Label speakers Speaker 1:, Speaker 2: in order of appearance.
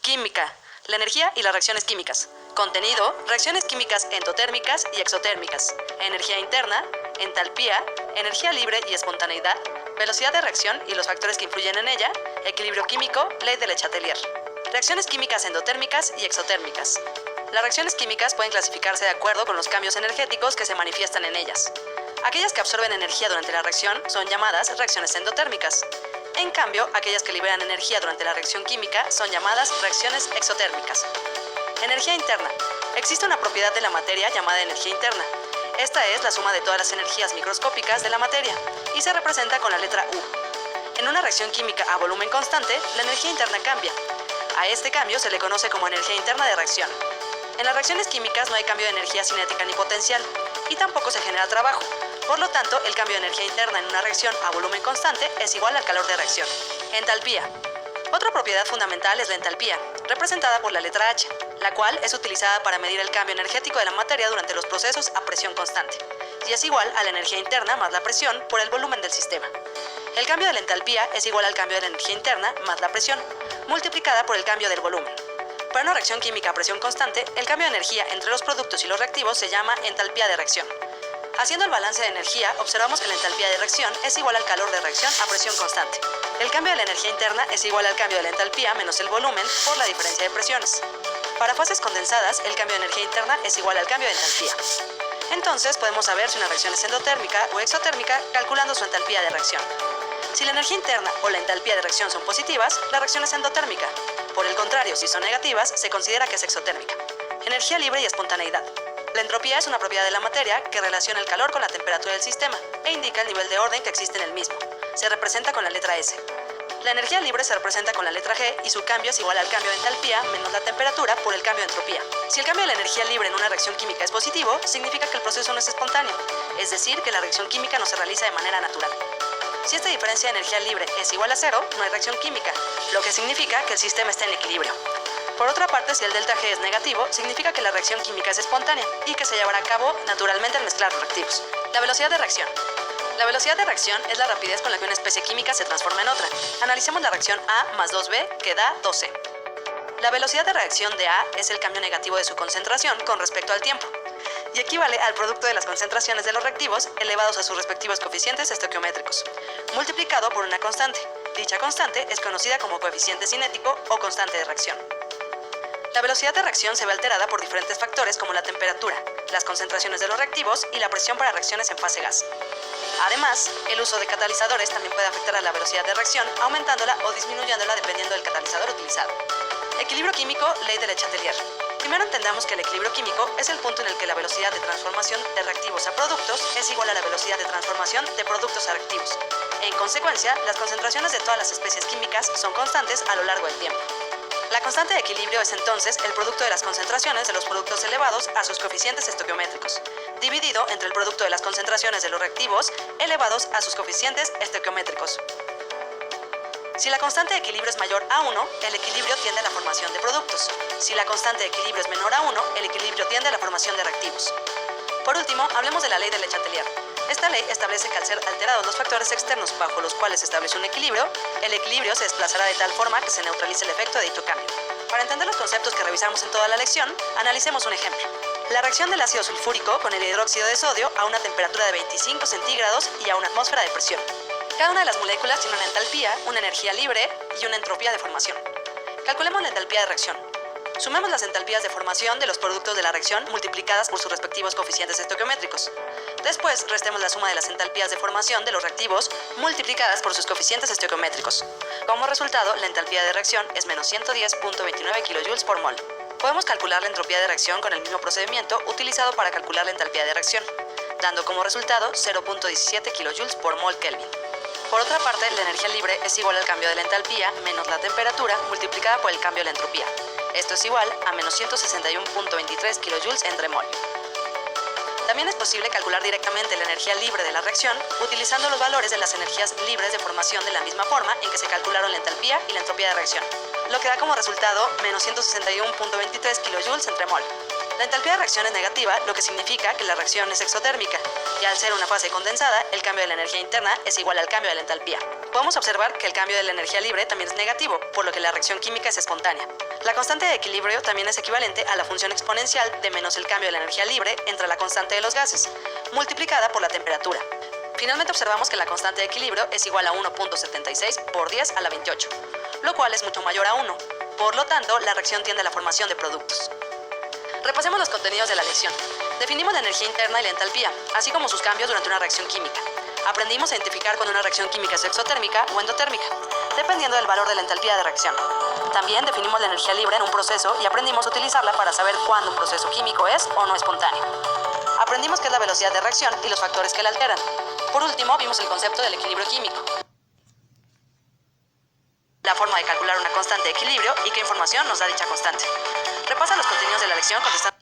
Speaker 1: Química. La energía y las reacciones químicas. Contenido, reacciones químicas endotérmicas y exotérmicas. Energía interna, entalpía, energía libre y espontaneidad, velocidad de reacción y los factores que influyen en ella, equilibrio químico, ley de Le Chatelier. Reacciones químicas endotérmicas y exotérmicas. Las reacciones químicas pueden clasificarse de acuerdo con los cambios energéticos que se manifiestan en ellas. Aquellas que absorben energía durante la reacción son llamadas reacciones endotérmicas. En cambio, aquellas que liberan energía durante la reacción química son llamadas reacciones exotérmicas. Energía interna. Existe una propiedad de la materia llamada energía interna. Esta es la suma de todas las energías microscópicas de la materia y se representa con la letra U. En una reacción química a volumen constante, la energía interna cambia. A este cambio se le conoce como energía interna de reacción. En las reacciones químicas no hay cambio de energía cinética ni potencial y tampoco se genera trabajo. Por lo tanto, el cambio de energía interna en una reacción a volumen constante es igual al calor de reacción. Entalpía. Otra propiedad fundamental es la entalpía, representada por la letra H, la cual es utilizada para medir el cambio energético de la materia durante los procesos a presión constante, y es igual a la energía interna más la presión por el volumen del sistema. El cambio de la entalpía es igual al cambio de la energía interna más la presión, multiplicada por el cambio del volumen. Para una reacción química a presión constante, el cambio de energía entre los productos y los reactivos se llama entalpía de reacción. Haciendo el balance de energía, observamos que la entalpía de reacción es igual al calor de reacción a presión constante. El cambio de la energía interna es igual al cambio de la entalpía menos el volumen por la diferencia de presiones. Para fases condensadas, el cambio de energía interna es igual al cambio de entalpía. Entonces, podemos saber si una reacción es endotérmica o exotérmica calculando su entalpía de reacción. Si la energía interna o la entalpía de reacción son positivas, la reacción es endotérmica. Por el contrario, si son negativas, se considera que es exotérmica. Energía libre y espontaneidad. La entropía es una propiedad de la materia que relaciona el calor con la temperatura del sistema e indica el nivel de orden que existe en el mismo. Se representa con la letra S. La energía libre se representa con la letra G y su cambio es igual al cambio de entalpía menos la temperatura por el cambio de entropía. Si el cambio de la energía libre en una reacción química es positivo, significa que el proceso no es espontáneo, es decir, que la reacción química no se realiza de manera natural. Si esta diferencia de energía libre es igual a cero, no hay reacción química, lo que significa que el sistema está en equilibrio. Por otra parte, si el delta G es negativo, significa que la reacción química es espontánea y que se llevará a cabo naturalmente al mezclar los reactivos. La velocidad de reacción. La velocidad de reacción es la rapidez con la que una especie química se transforma en otra. Analicemos la reacción A más 2B que da 2C. La velocidad de reacción de A es el cambio negativo de su concentración con respecto al tiempo y equivale al producto de las concentraciones de los reactivos elevados a sus respectivos coeficientes estoquiométricos, multiplicado por una constante. Dicha constante es conocida como coeficiente cinético o constante de reacción. La velocidad de reacción se ve alterada por diferentes factores como la temperatura, las concentraciones de los reactivos y la presión para reacciones en fase gas. Además, el uso de catalizadores también puede afectar a la velocidad de reacción, aumentándola o disminuyéndola dependiendo del catalizador utilizado. Equilibrio químico, ley de Le Chatelier. Primero entendamos que el equilibrio químico es el punto en el que la velocidad de transformación de reactivos a productos es igual a la velocidad de transformación de productos a reactivos. En consecuencia, las concentraciones de todas las especies químicas son constantes a lo largo del tiempo. La constante de equilibrio es entonces el producto de las concentraciones de los productos elevados a sus coeficientes estoquiométricos, dividido entre el producto de las concentraciones de los reactivos elevados a sus coeficientes estoquiométricos. Si la constante de equilibrio es mayor a 1, el equilibrio tiende a la formación de productos. Si la constante de equilibrio es menor a 1, el equilibrio tiende a la formación de reactivos. Por último, hablemos de la ley de Le Chatelier. Esta ley establece que al ser alterados los factores externos bajo los cuales se establece un equilibrio, el equilibrio se desplazará de tal forma que se neutralice el efecto de dicho cambio. Para entender los conceptos que revisamos en toda la lección, analicemos un ejemplo. La reacción del ácido sulfúrico con el hidróxido de sodio a una temperatura de 25 centígrados y a una atmósfera de presión. Cada una de las moléculas tiene una entalpía, una energía libre y una entropía de formación. Calculemos la entalpía de reacción. Sumemos las entalpías de formación de los productos de la reacción multiplicadas por sus respectivos coeficientes estoquiométricos. Después, restemos la suma de las entalpías de formación de los reactivos multiplicadas por sus coeficientes estoquiométricos. Como resultado, la entalpía de reacción es menos 110.29 kJ por mol. Podemos calcular la entropía de reacción con el mismo procedimiento utilizado para calcular la entalpía de reacción, dando como resultado 0.17 kJ por mol Kelvin. Por otra parte, la energía libre es igual al cambio de la entalpía menos la temperatura multiplicada por el cambio de la entropía. Esto es igual a menos 161.23 kJ entre mol. También es posible calcular directamente la energía libre de la reacción utilizando los valores de las energías libres de formación de la misma forma en que se calcularon la entalpía y la entropía de reacción, lo que da como resultado menos 161.23 kJ entre mol. La entalpía de reacción es negativa, lo que significa que la reacción es exotérmica, y al ser una fase condensada, el cambio de la energía interna es igual al cambio de la entalpía. Podemos observar que el cambio de la energía libre también es negativo, por lo que la reacción química es espontánea. La constante de equilibrio también es equivalente a la función exponencial de menos el cambio de la energía libre entre la constante de los gases, multiplicada por la temperatura. Finalmente observamos que la constante de equilibrio es igual a 1.76 por 10 a la 28, lo cual es mucho mayor a 1. Por lo tanto, la reacción tiende a la formación de productos. Repasemos los contenidos de la lección. Definimos la energía interna y la entalpía, así como sus cambios durante una reacción química. Aprendimos a identificar cuando una reacción química es exotérmica o endotérmica, dependiendo del valor de la entalpía de reacción. También definimos la energía libre en un proceso y aprendimos a utilizarla para saber cuándo un proceso químico es o no espontáneo. Aprendimos qué es la velocidad de reacción y los factores que la alteran. Por último, vimos el concepto del equilibrio químico, la forma de calcular una constante de equilibrio y qué información nos da dicha constante. Repasa los contenidos de la lección contestando